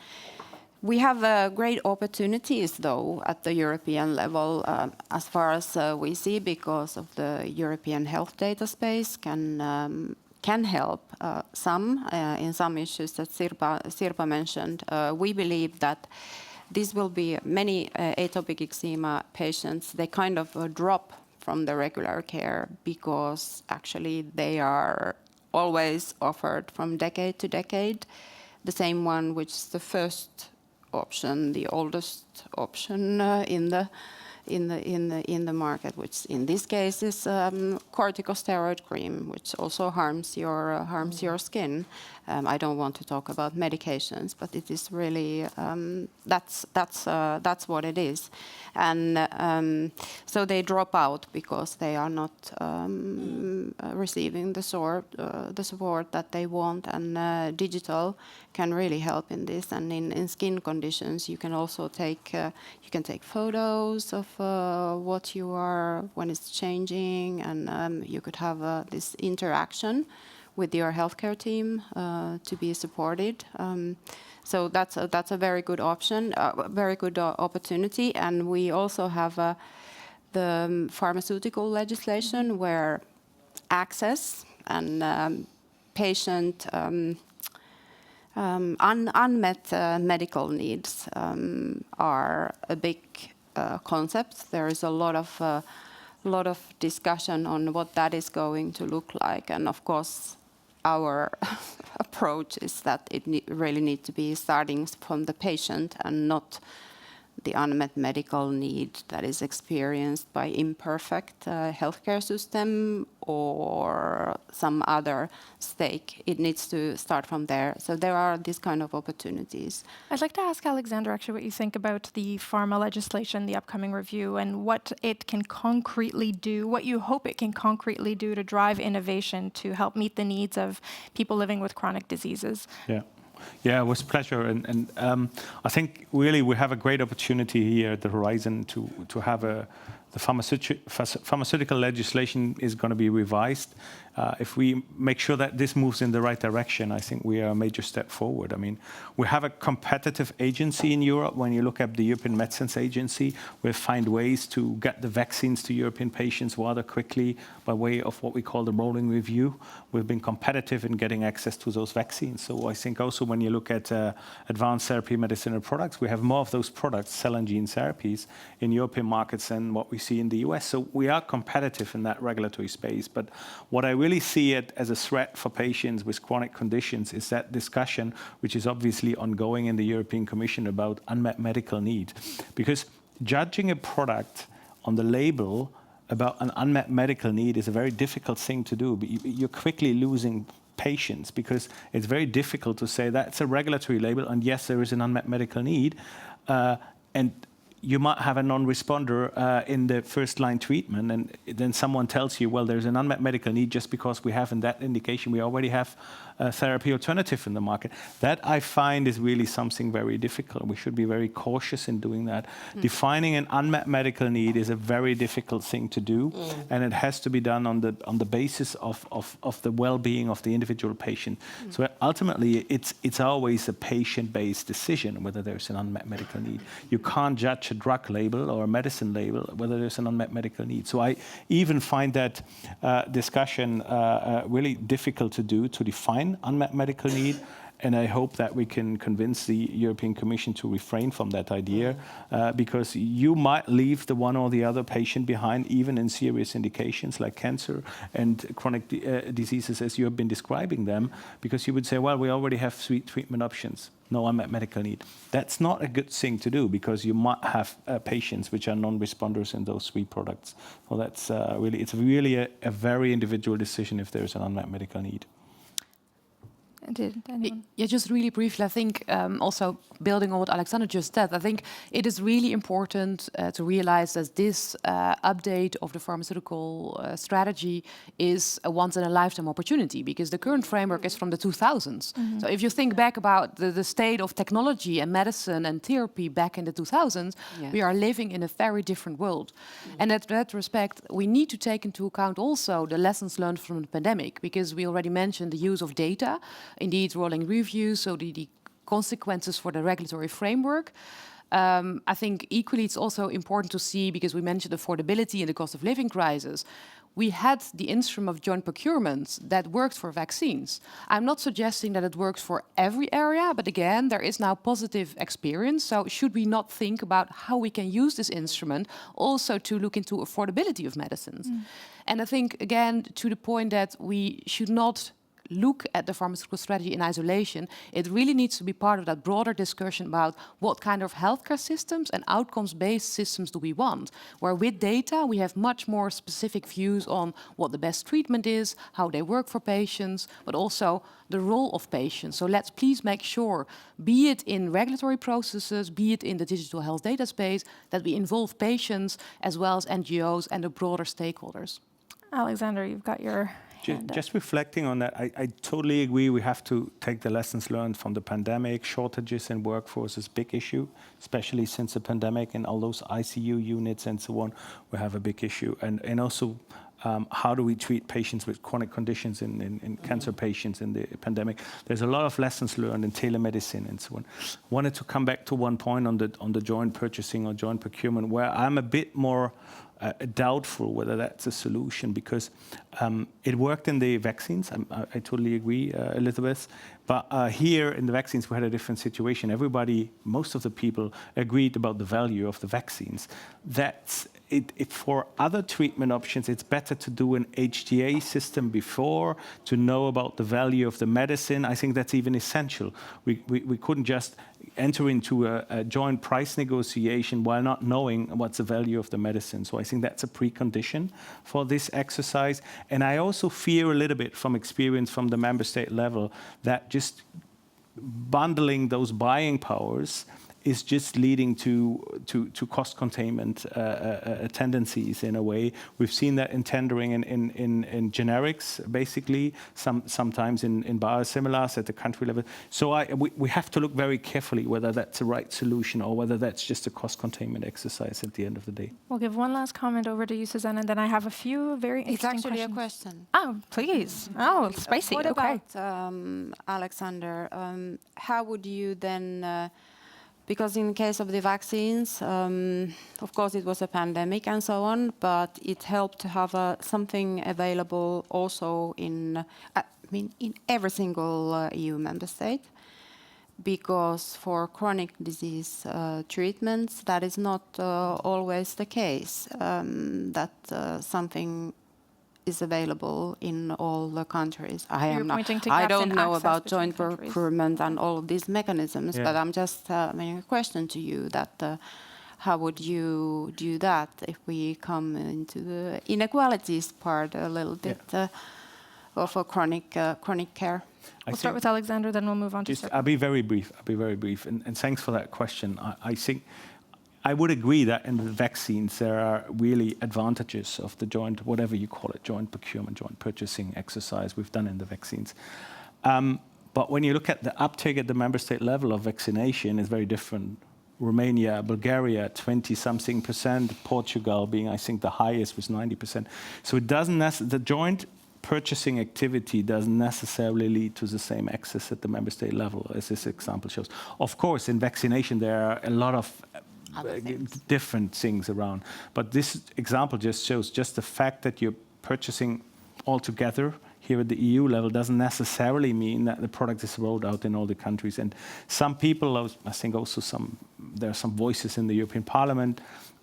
we have great opportunities, though, at the European level, as far as we see, because of the European health data space can help in some issues that Sirpa mentioned. We believe that this will be many atopic eczema patients, they kind of drop from the regular care because actually they are always offered from decade to decade the same one, which is the first option, the oldest option in the market, which in this case is corticosteroid cream, which also harms your skin. I don't want to talk about medications, but it is really that's what it is, and so they drop out because they are not receiving the support that they want, and digital can really help in this. And in skin conditions, you can also take photos of what you are when it's changing, and you could have this interaction with your healthcare team to be supported. So that's a very good option, very good opportunity. And we also have the pharmaceutical legislation where access and patient unmet medical needs are a big concept. There is a lot of discussion on what that is going to look like, and of course our approach is that it really needs to be starting from the patient and not the unmet medical need that is experienced by imperfect healthcare system or some other stake. It needs to start from there. So there are these kind of opportunities. I'd like to ask Alexander actually what you think about the pharma legislation, the upcoming review, and what it can concretely do, what you hope it can concretely do to drive innovation to help meet the needs of people living with chronic diseases. Yeah, it was a pleasure, and I think really we have a great opportunity here at the Horizon to have the pharmaceutical legislation is going to be revised. If we make sure that this moves in the right direction, I think we are a major step forward. I mean, we have a competitive agency in Europe. When you look at the European Medicines Agency, we find ways to get the vaccines to European patients rather quickly by way of what we call the rolling review. We've been competitive in getting access to those vaccines. So I think also when you look at advanced therapy medicinal products, we have more of those products, cell and gene therapies, in European markets than what we see in the US. So we are competitive in that regulatory space. But what I really see it as a threat for patients with chronic conditions is that discussion, which is obviously ongoing in the European Commission about unmet medical need. Because judging a product on the label about an unmet medical need is a very difficult thing to do. But you're quickly losing patients because it's very difficult to say that's a regulatory label and yes, there is an unmet medical need. And you might have a non-responder in the first-line treatment, and then someone tells you, well, there's an unmet medical need just because we have in that indication, we already have a therapy alternative in the market. That I find is really something very difficult. We should be very cautious in doing that. Defining an unmet medical need is a very difficult thing to do, and it has to be done on the basis of the well-being of the individual patient. So ultimately, it's always a patient-based decision whether there's an unmet medical need. You can't judge a drug label or a medicine label whether there's an unmet medical need. So I even find that discussion really difficult to do, to define unmet medical need. And I hope that we can convince the European Commission to refrain from that idea, because you might leave the one or the other patient behind, even in serious indications like cancer and chronic diseases as you have been describing them, because you would say, well, we already have 3 treatment options, no unmet medical need. That's not a good thing to do, because you might have patients which are non-responders in those 3 products. So that's it's really a very individual decision if there's an unmet medical need. Yeah, just really briefly, I think also building on what Alexander just said, I think it is really important to realize that this update of the pharmaceutical strategy is a once-in-a-lifetime opportunity, because the current framework is from the 2000s. So if you think back about the state of technology and medicine and therapy back in the 2000s, we are living in a very different world. And in that respect, we need to take into account also the lessons learned from the pandemic, because we already mentioned the use of data, indeed rolling reviews, so the consequences for the regulatory framework. I think equally it's also important to see, because we mentioned affordability and the cost of living crisis, we had the instrument of joint procurement that worked for vaccines. I'm not suggesting that it works for every area, but again, there is now positive experience. So should we not think about how we can use this instrument also to look into affordability of medicines? And I think, again, to the point that we should not look at the pharmaceutical strategy in isolation. It really needs to be part of that broader discussion about what kind of healthcare systems and outcomes-based systems do we want, where with data we have much more specific views on what the best treatment is, how they work for patients, but also the role of patients. So let's please make sure, be it in regulatory processes, be it in the digital health data space, that we involve patients as well as NGOs and the broader stakeholders. Alexander, you've got your Just reflecting on that, I totally agree. We have to take the lessons learned from the pandemic. Shortages in workforce is a big issue, especially since the pandemic, and all those ICU units and so on. We have a big issue. And also, how do we treat patients with chronic conditions in cancer patients in the pandemic? There's a lot of lessons learned in telemedicine and so on. Wanted to come back to one point on the joint purchasing or joint procurement, where I'm a bit more doubtful whether that's a solution, because it worked in the vaccines. I totally agree, Elizabeth. But here in the vaccines, we had a different situation. Everybody, most of the people, agreed about the value of the vaccines. That's it. For other treatment options, it's better to do an HTA system before, to know about the value of the medicine. I think that's even essential. We couldn't just enter into a joint price negotiation while not knowing what's the value of the medicine. So I think that's a precondition for this exercise. And I also fear a little bit from experience from the member state level that just bundling those buying powers is just leading to cost containment tendencies in a way. We've seen that in tendering in generics, basically, sometimes in biosimilars at the country level. So we have to look very carefully whether that's the right solution or whether that's just a cost containment exercise at the end of the day. We'll give one last comment over to you, Susanna, and then I have a few very It's interesting actually questions. a question. Oh, please. Oh, spicy. What Okay. about, Alexander, how would you then, because in case of the vaccines, of course it was a pandemic and so on, but it helped to have something available also in every single EU member state, because for chronic disease treatments, that is not always the case, that something is available in all the countries. I don't know about joint procurement and all of these mechanisms, but I'm just making a question to you that how would you do that if we come into the inequalities part a little bit of a chronic care? We'll start with Alexander, then we'll move on to Serpa. I'll be very brief. And thanks for that question. I think I would agree that in the vaccines, there are really advantages of the joint, whatever you call it, joint procurement, joint purchasing exercise we've done in the vaccines. But when you look at the uptake at the member state level of vaccination, is very different. Romania, Bulgaria, 20-something%, Portugal being, I think, the highest was 90%. So it doesn't the joint purchasing activity doesn't necessarily lead to the same access at the member state level, as this example shows. Of course, in vaccination, there are a lot of different things around. But this example just shows just the fact that you're purchasing all together here at the EU level doesn't necessarily mean that the product is rolled out in all the countries. And some people, I think also there are some voices in the European Parliament,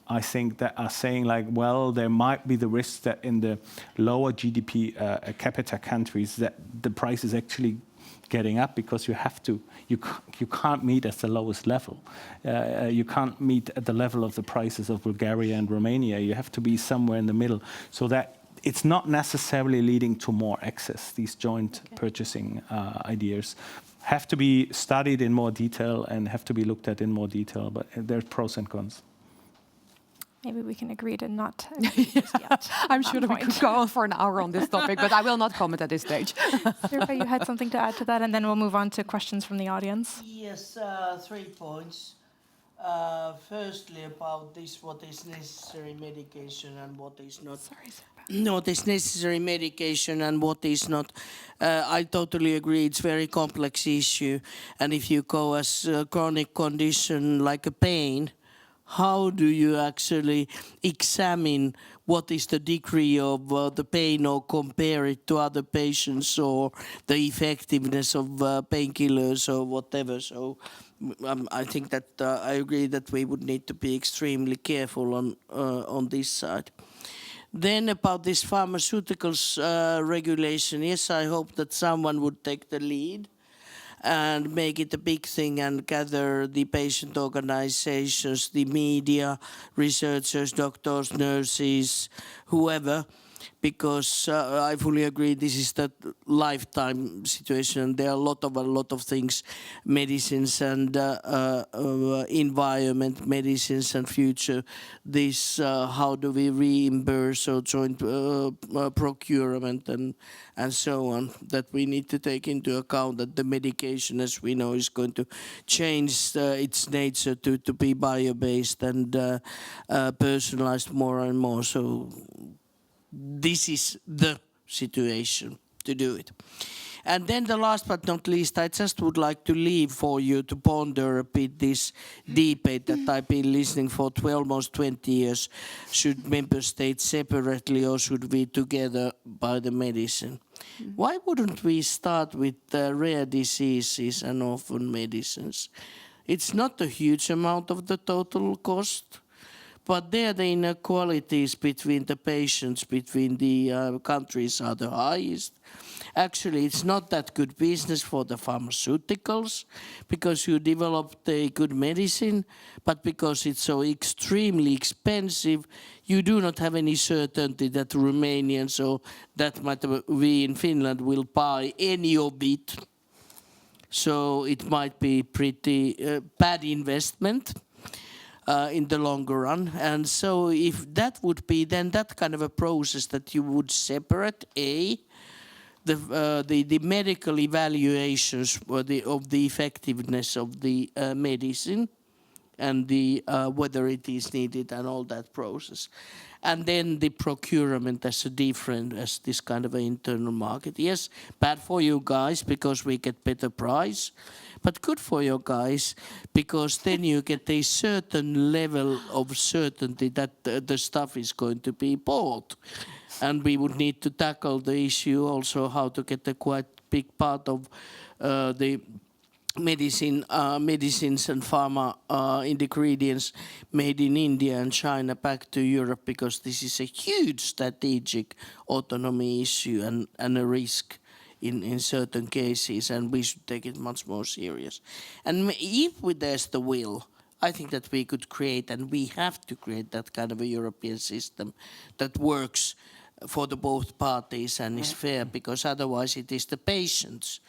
I think, that are saying like, well, there might be the risk that in the lower GDP capita countries that the price is actually getting up because you can't meet at the lowest level. You can't meet at the level of the prices of Bulgaria and Romania. You have to be somewhere in the middle. So that it's not necessarily leading to more access. These joint purchasing ideas have to be studied in more detail and have to be looked at in more detail, but there's pros and cons. Maybe we can agree to not agree just yet. I'm sure that we could go on for an hour on this topic, but I will not comment at this stage. Serpa, you had something to add to that, and then we'll move on to questions from the audience. Yes, 3 points. Firstly, about this, what is necessary medication and what is not. Sorry, Serpa. What is necessary medication and what is not. I totally agree. It's a very complex issue. And if you go as a chronic condition like a pain, how do you actually examine what is the degree of the pain or compare it to other patients or the effectiveness of painkillers or whatever? So I think that I agree that we would need to be extremely careful on this side. Then about this pharmaceuticals regulation, yes, I hope that someone would take the lead and make it a big thing and gather the patient organizations, the media, researchers, doctors, nurses, whoever, because I fully agree this is the lifetime situation. There are a lot of things, medicines and environment, medicines and future. This how do we reimburse or joint procurement and so on, that we need to take into account that the medication, as we know, is going to change its nature to be bio-based and personalized more and more. So this is the situation to do it. And then the last but not least, I just would like to leave for you to ponder a bit this debate that I've been listening for almost 20 years. Should member states separately or should we together buy the medicine? Why wouldn't we start with rare diseases and orphan medicines? It's not a huge amount of the total cost. But there the inequalities between the patients, between the countries are the highest. Actually, it's not that good business for the pharmaceuticals because you developed a good medicine, but because it's so extremely expensive, you do not have any certainty that Romanians or that matter we in Finland will buy any of it. So it might be pretty bad investment in the longer run. And so if that would be then that kind of a process that you would separate the medical evaluations of the effectiveness of the medicine and the whether it is needed and all that process. And then the procurement as a different, as this kind of an internal market. Yes, bad for you guys because we get better price, but good for you guys because then you get a certain level of certainty that the stuff is going to be bought. And we would need to tackle the issue also how to get a quite big part of the medicines and pharma ingredients made in India and China back to Europe, because this is a huge strategic autonomy issue and a risk in certain cases, and we should take it much more serious. And if there's the will, I think that we could create, and we have to create, that kind of a European system that works for the both parties and is fair, because otherwise it is the patients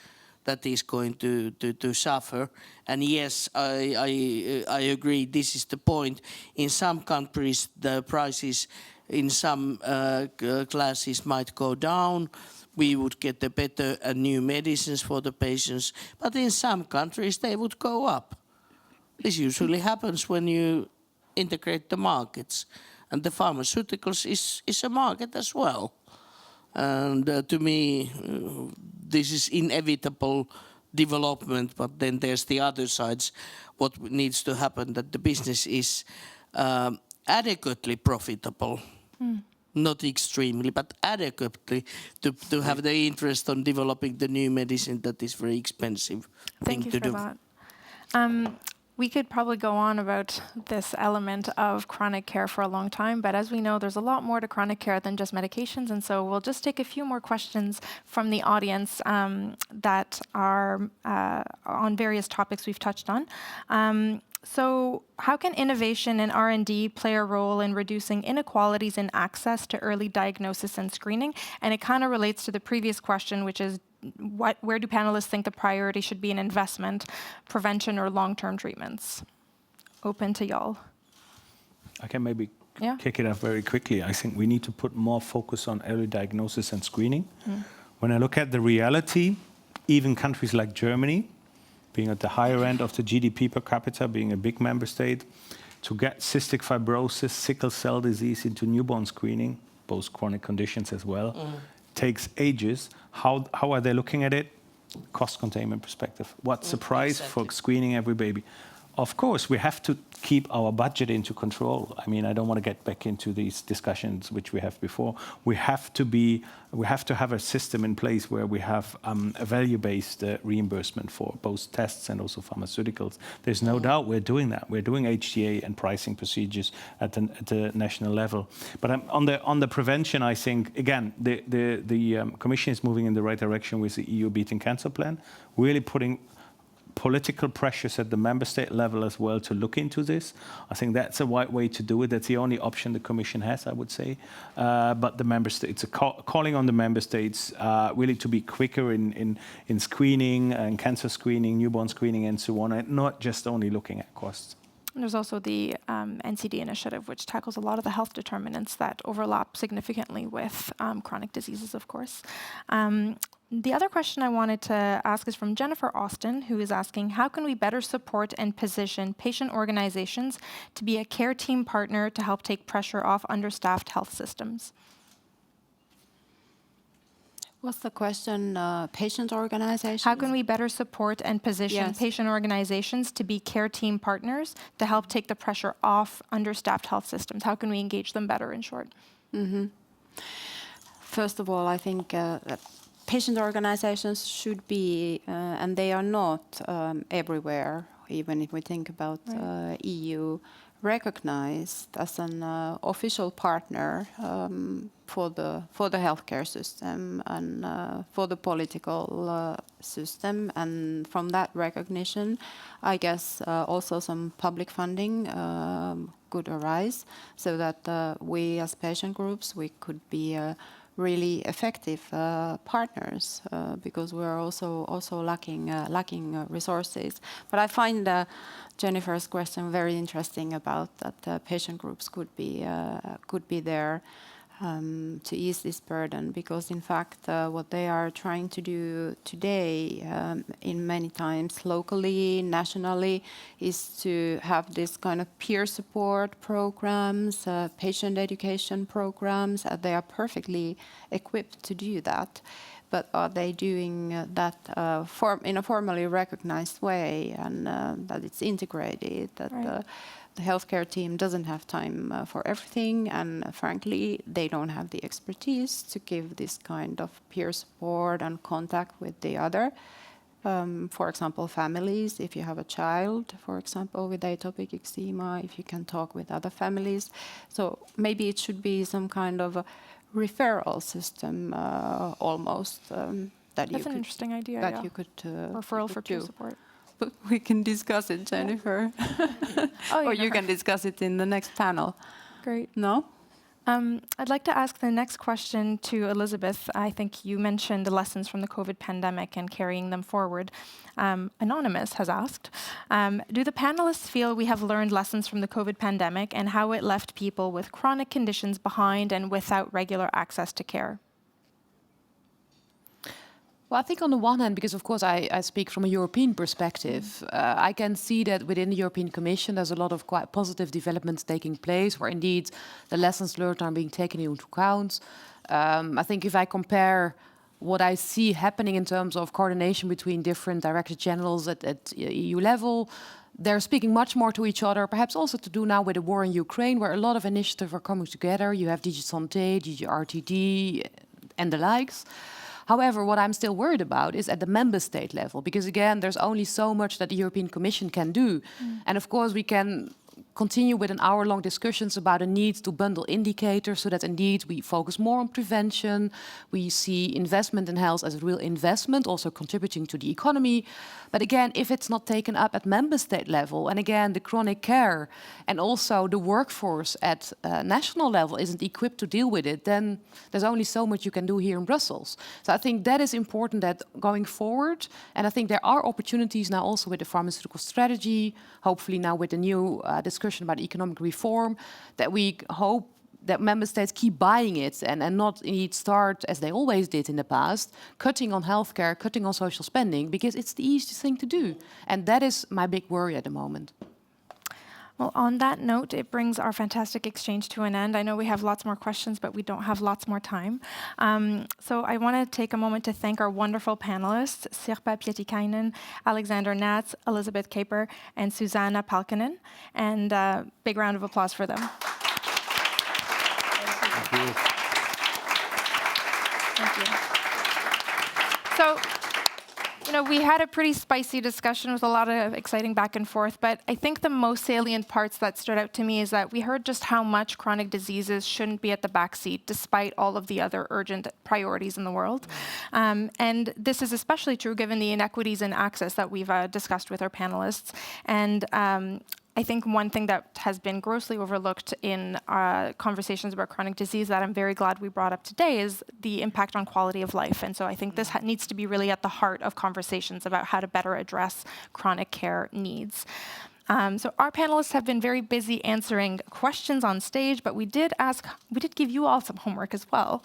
that is going to suffer. And yes, I agree, this is the point. In some countries, the prices in some classes might go down. We would get the better and new medicines for the patients. But in some countries, they would go up. This usually happens when you integrate the markets. And the pharmaceuticals is a market as well. And to me, this is inevitable development, but then there's the other sides. What needs to happen, that the business is adequately profitable, not extremely, but adequately to have the interest on developing the new medicine that is very expensive thing to do. Thank you for that. We could probably go on about this element of chronic care for a long time, but as we know, there's a lot more to chronic care than just medications, and so we'll just take a few more questions from the audience that are on various topics we've touched on. So how can innovation and R&D play a role in reducing inequalities in access to early diagnosis and screening? And it kind of relates to the previous question, which is, where do panelists think the priority should be in investment, prevention, or long-term treatments? Open to y'all. I can maybe kick it off very quickly. I think we need to put more focus on early diagnosis and screening. When I look at the reality, even countries like Germany, being at the higher end of the GDP per capita, being a big member state, to get cystic fibrosis, sickle cell disease into newborn screening, both chronic conditions as well, takes ages. How are they looking at it? Cost containment perspective. What's the price for screening every baby? Of course, we have to keep our budget into control. I mean, I don't want to get back into these discussions which we have before. We have to have a system in place where we have a value-based reimbursement for both tests and also pharmaceuticals. There's no doubt we're doing that. We're doing HTA and pricing procedures at the national level. But on the prevention, I think again the Commission is moving in the right direction with the EU Beating Cancer Plan, really putting political pressures at the member state level as well to look into this. I think that's a right way to do it. That's the only option the Commission has, I would say. But the member states, calling on the member states really to be quicker in screening and cancer screening, newborn screening, and so on, and not just only looking at costs. There's also the NCD initiative, which tackles a lot of the health determinants that overlap significantly with chronic diseases, of course. The other question I wanted to ask is from Jennifer Austin, who is asking, how can we better support and position patient organizations to be a care team partner to help take pressure off understaffed health systems? What's the question? Patient organizations? How can we better support and position patient organizations to be care team partners to help take the pressure off understaffed health systems? How can we engage them better, in short? First of all, I think that patient organizations should be, and they are not everywhere, even if we think about EU, recognized as an official partner for the healthcare system and for the political system. And from that recognition, I guess also some public funding could arise, so that we as patient groups, we could be really effective partners because we're also lacking resources. But I find Jennifer's question very interesting about that patient groups could be there to ease this burden, because in fact what they are trying to do today in many times locally, nationally, is to have this kind of peer support programs, patient education programs. They are perfectly equipped to do that. But are they doing that in a formally recognized way, and that it's integrated, that the healthcare team doesn't have time for everything, and frankly, they don't have the expertise to give this kind of peer support and contact with the other. For example, families, if you have a child, for example, with atopic eczema, if you can talk with other families. So maybe it should be some kind of a referral system almost that That's an interesting idea. that you could referral for peer support. But we can discuss it, Jennifer. Oh, or you can discuss it in the next panel. Great. No? I'd like to ask the next question to Elizabeth. I think you mentioned the lessons from the COVID pandemic and carrying them forward. Anonymous has asked, do the panelists feel we have learned lessons from the COVID pandemic and how it left people with chronic conditions behind and without regular access to care? Well, I think on the one hand, because of course I speak from a European perspective, I can see that within the European Commission there's a lot of quite positive developments taking place, where indeed the lessons learned are being taken into account. I think if I compare what I see happening in terms of coordination between different director generals at EU level, they're speaking much more to each other, perhaps also to do now with the war in Ukraine, where a lot of initiatives are coming together. You have DG Santé, DG RTD, and the likes. However, what I'm still worried about is at the member state level, because again, there's only so much that the European Commission can do. And of course, we can continue with an hour-long discussions about a need to bundle indicators so that indeed we focus more on prevention. We see investment in health as a real investment, also contributing to the economy. But again, if it's not taken up at member state level, and again, the chronic care and also the workforce at national level isn't equipped to deal with it, then there's only so much you can do here in Brussels. So I think that is important that going forward, and I think there are opportunities now also with the pharmaceutical strategy, hopefully now with the new discussion about economic reform, that we hope that member states keep buying it and not indeed start, as they always did in the past, cutting on healthcare, cutting on social spending, because it's the easiest thing to do. And that is my big worry at the moment. Well, on that note, it brings our fantastic exchange to an end. I know we have lots more questions, but we don't have lots more time. So I want to take a moment to thank our wonderful panelists, Sirpa Pietikainen, Alexander Nats, Elizabeth Kaper, and Susanna Palkinen. And big round of applause for them. Thank you. So, we had a pretty spicy discussion with a lot of exciting back and forth, but I think the most salient parts that stood out to me is that we heard just how much chronic diseases shouldn't be at the back seat, despite all of the other urgent priorities in the world. And this is especially true given the inequities in access that we've discussed with our panelists. And I think one thing that has been grossly overlooked in conversations about chronic disease that I'm very glad we brought up today is the impact on quality of life. And so I think this needs to be really at the heart of conversations about how to better address chronic care needs. So our panelists have been very busy answering questions on stage, but we did give you all some homework as well.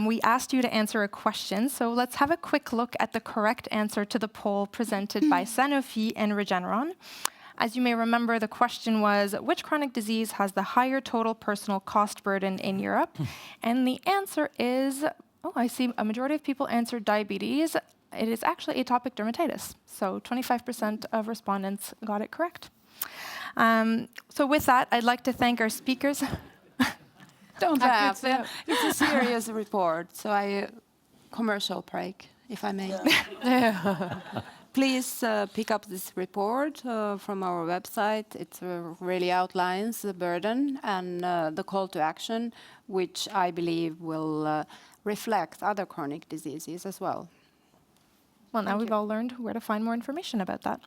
We asked you to answer a question, so let's have a quick look at the correct answer to the poll presented by Sanofi and Regeneron. As you may remember, the question was, which chronic disease has the higher total personal cost burden in Europe? And the answer is, I see a majority of people answered diabetes. It is actually atopic dermatitis. So 25% of respondents got it correct. So with that, I'd like to thank our speakers. Don't laugh. It's a serious report. So commercial break, if I may. Please pick up this report from our website. It really outlines the burden and the call to action, which I believe will reflect other chronic diseases as well. Well, now we've all learned where to find more information about that.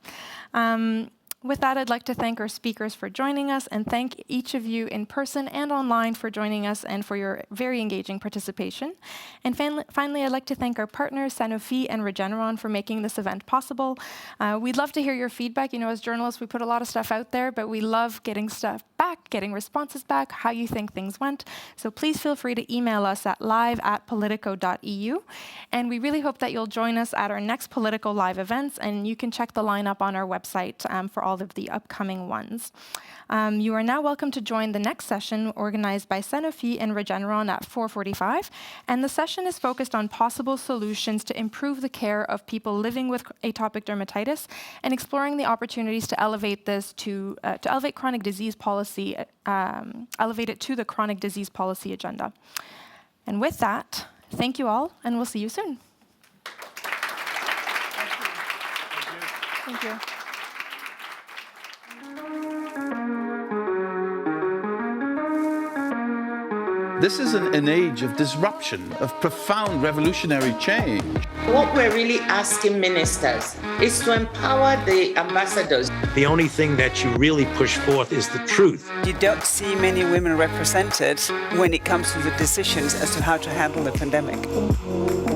With that, I'd like to thank our speakers for joining us and thank each of you in person and online for joining us and for your very engaging participation. And finally, I'd like to thank our partners, Sanofi and Regeneron, for making this event possible. We'd love to hear your feedback. You know, as journalists, we put a lot of stuff out there, but we love getting stuff back, getting responses back, how you think things went. So please feel free to email us at live@politico.eu. And we really hope that you'll join us at our next Politico Live events, and you can check the lineup on our website for all of the upcoming ones. You are now welcome to join the next session organized by Sanofi and Regeneron at 4:45, and the session is focused on possible solutions to improve the care of people living with atopic dermatitis and exploring the opportunities to elevate this to elevate chronic disease policy, elevate it to the chronic disease policy agenda. And with that, thank you all, and we'll see you soon. Thank you. This is an age of disruption, of profound revolutionary change. What we're really asking ministers is to empower the ambassadors. The only thing that you really push forth is the truth. You don't see many women represented when it comes to the decisions as to how to handle the pandemic.